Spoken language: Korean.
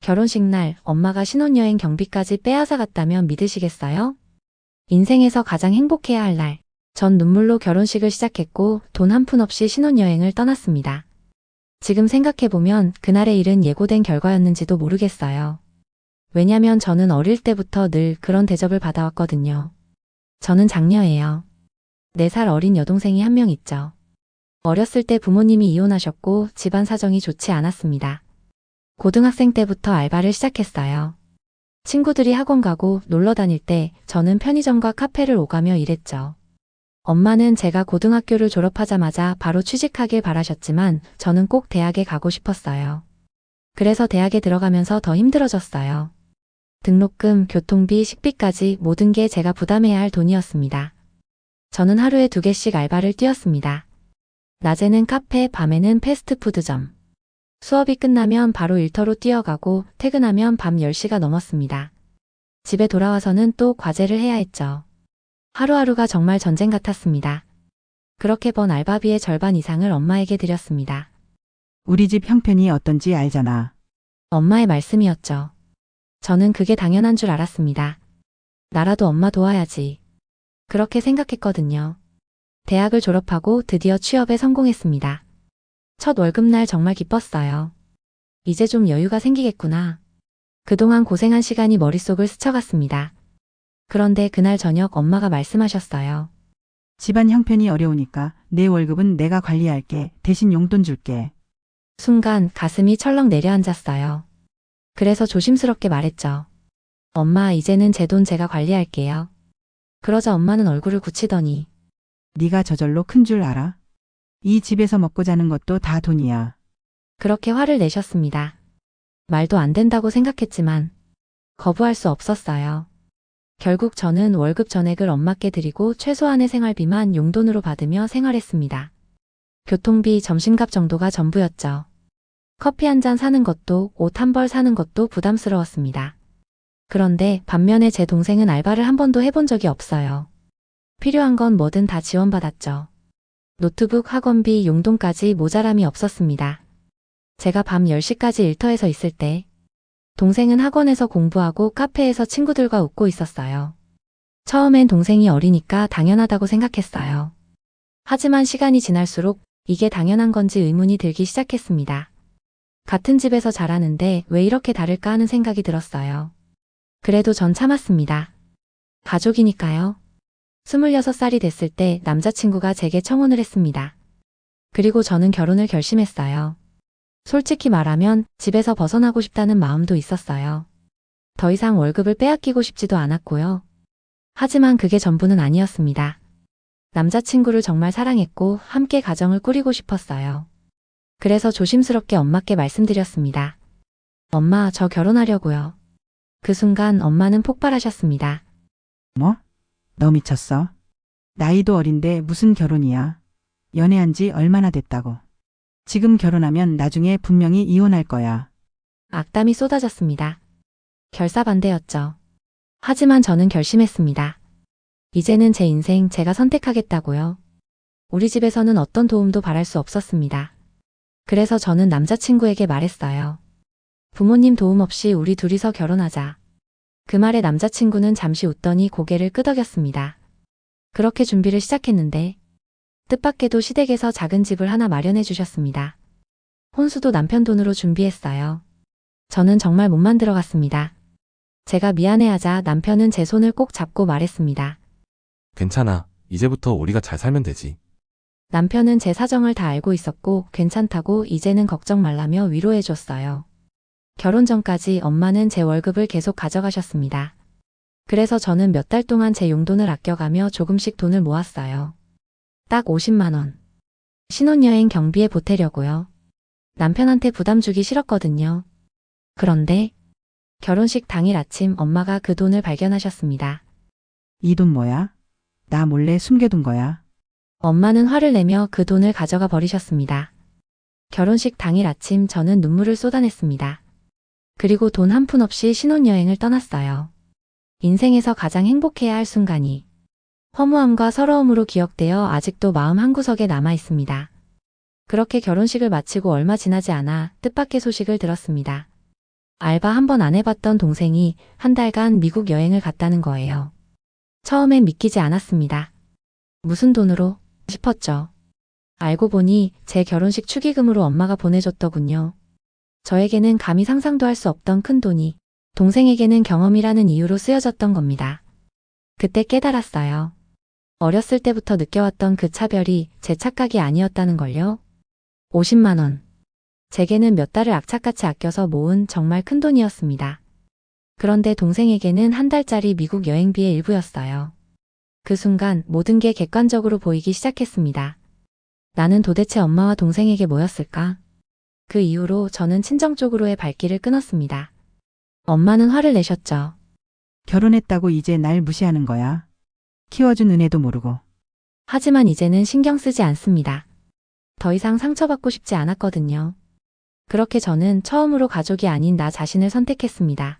결혼식 날 엄마가 신혼여행 경비까지 빼앗아 갔다면 믿으시겠어요? 인생에서 가장 행복해야 할 날. 전 눈물로 결혼식을 시작했고 돈 한 푼 없이 신혼여행을 떠났습니다. 지금 생각해보면 그날의 일은 예고된 결과였는지도 모르겠어요. 왜냐면 저는 어릴 때부터 늘 그런 대접을 받아왔거든요. 저는 장녀예요. 4살 어린 여동생이 한 명 있죠. 어렸을 때 부모님이 이혼하셨고 집안 사정이 좋지 않았습니다. 고등학생 때부터 알바를 시작했어요. 친구들이 학원 가고 놀러 다닐 때 저는 편의점과 카페를 오가며 일했죠. 엄마는 제가 고등학교를 졸업하자마자 바로 취직하길 바라셨지만 저는 꼭 대학에 가고 싶었어요. 그래서 대학에 들어가면서 더 힘들어졌어요. 등록금, 교통비, 식비까지 모든 게 제가 부담해야 할 돈이었습니다. 저는 하루에 2개씩 알바를 뛰었습니다. 낮에는 카페, 밤에는 패스트푸드점. 수업이 끝나면 바로 일터로 뛰어가고 퇴근하면 밤 10시가 넘었습니다. 집에 돌아와서는 또 과제를 해야 했죠. 하루하루가 정말 전쟁 같았습니다. 그렇게 번 알바비의 절반 이상을 엄마에게 드렸습니다. 우리 집 형편이 어떤지 알잖아. 엄마의 말씀이었죠. 저는 그게 당연한 줄 알았습니다. 나라도 엄마 도와야지. 그렇게 생각했거든요. 대학을 졸업하고 드디어 취업에 성공했습니다. 첫 월급날 정말 기뻤어요. 이제 좀 여유가 생기겠구나. 그동안 고생한 시간이 머릿속을 스쳐갔습니다. 그런데 그날 저녁 엄마가 말씀하셨어요. 집안 형편이 어려우니까 내 월급은 내가 관리할게. 대신 용돈 줄게. 순간 가슴이 철렁 내려앉았어요. 그래서 조심스럽게 말했죠. 엄마, 이제는 제 돈 제가 관리할게요. 그러자 엄마는 얼굴을 굳히더니 네가 저절로 큰 줄 알아? 이 집에서 먹고 자는 것도 다 돈이야. 그렇게 화를 내셨습니다. 말도 안 된다고 생각했지만 거부할 수 없었어요. 결국 저는 월급 전액을 엄마께 드리고 최소한의 생활비만 용돈으로 받으며 생활했습니다. 교통비, 점심값 정도가 전부였죠. 커피 한 잔 사는 것도, 옷 한 벌 사는 것도 부담스러웠습니다. 그런데 반면에 제 동생은 알바를 한 번도 해본 적이 없어요. 필요한 건 뭐든 다 지원받았죠. 노트북, 학원비, 용돈까지 모자람이 없었습니다. 제가 밤 10시까지 일터에서 있을 때 동생은 학원에서 공부하고 카페에서 친구들과 웃고 있었어요. 처음엔 동생이 어리니까 당연하다고 생각했어요. 하지만 시간이 지날수록 이게 당연한 건지 의문이 들기 시작했습니다. 같은 집에서 자라는데 왜 이렇게 다를까 하는 생각이 들었어요. 그래도 전 참았습니다. 가족이니까요. 26살이 됐을 때 남자친구가 제게 청혼을 했습니다. 그리고 저는 결혼을 결심했어요. 솔직히 말하면 집에서 벗어나고 싶다는 마음도 있었어요. 더 이상 월급을 빼앗기고 싶지도 않았고요. 하지만 그게 전부는 아니었습니다. 남자친구를 정말 사랑했고 함께 가정을 꾸리고 싶었어요. 그래서 조심스럽게 엄마께 말씀드렸습니다. 엄마, 저 결혼하려고요. 그 순간 엄마는 폭발하셨습니다. 뭐? 너 미쳤어? 나이도 어린데 무슨 결혼이야? 연애한 지 얼마나 됐다고. 지금 결혼하면 나중에 분명히 이혼할 거야. 악담이 쏟아졌습니다. 결사반대였죠. 하지만 저는 결심했습니다. 이제는 제 인생 제가 선택하겠다고요. 우리 집에서는 어떤 도움도 바랄 수 없었습니다. 그래서 저는 남자친구에게 말했어요. 부모님 도움 없이 우리 둘이서 결혼하자. 그 말에 남자친구는 잠시 웃더니 고개를 끄덕였습니다. 그렇게 준비를 시작했는데 뜻밖에도 시댁에서 작은 집을 하나 마련해 주셨습니다. 혼수도 남편 돈으로 준비했어요. 저는 정말 못 만들어갔습니다. 제가 미안해하자 남편은 제 손을 꼭 잡고 말했습니다. 괜찮아. 이제부터 우리가 잘 살면 되지. 남편은 제 사정을 다 알고 있었고 괜찮다고 이제는 걱정 말라며 위로해 줬어요. 결혼 전까지 엄마는 제 월급을 계속 가져가셨습니다. 그래서 저는 몇 달 동안 제 용돈을 아껴가며 조금씩 돈을 모았어요. 딱 50만 원. 신혼여행 경비에 보태려고요. 남편한테 부담 주기 싫었거든요. 그런데 결혼식 당일 아침 엄마가 그 돈을 발견하셨습니다. 이 돈 뭐야? 나 몰래 숨겨둔 거야. 엄마는 화를 내며 그 돈을 가져가 버리셨습니다. 결혼식 당일 아침 저는 눈물을 쏟아냈습니다. 그리고 돈 한 푼 없이 신혼여행을 떠났어요. 인생에서 가장 행복해야 할 순간이 허무함과 서러움으로 기억되어 아직도 마음 한구석에 남아 있습니다. 그렇게 결혼식을 마치고 얼마 지나지 않아 뜻밖의 소식을 들었습니다. 알바 한 번 안 해봤던 동생이 한 달간 미국 여행을 갔다는 거예요. 처음엔 믿기지 않았습니다. 무슨 돈으로? 싶었죠. 알고 보니 제 결혼식 축의금으로 엄마가 보내줬더군요. 저에게는 감히 상상도 할 수 없던 큰 돈이 동생에게는 경험이라는 이유로 쓰여졌던 겁니다. 그때 깨달았어요. 어렸을 때부터 느껴왔던 그 차별이 제 착각이 아니었다는 걸요. 50만 원. 제게는 몇 달을 악착같이 아껴서 모은 정말 큰 돈이었습니다. 그런데 동생에게는 한 달짜리 미국 여행비의 일부였어요. 그 순간 모든 게 객관적으로 보이기 시작했습니다. 나는 도대체 엄마와 동생에게 뭐였을까? 그 이후로 저는 친정 쪽으로의 발길을 끊었습니다. 엄마는 화를 내셨죠. 결혼했다고 이제 날 무시하는 거야. 키워준 은혜도 모르고. 하지만 이제는 신경 쓰지 않습니다. 더 이상 상처받고 싶지 않았거든요. 그렇게 저는 처음으로 가족이 아닌 나 자신을 선택했습니다.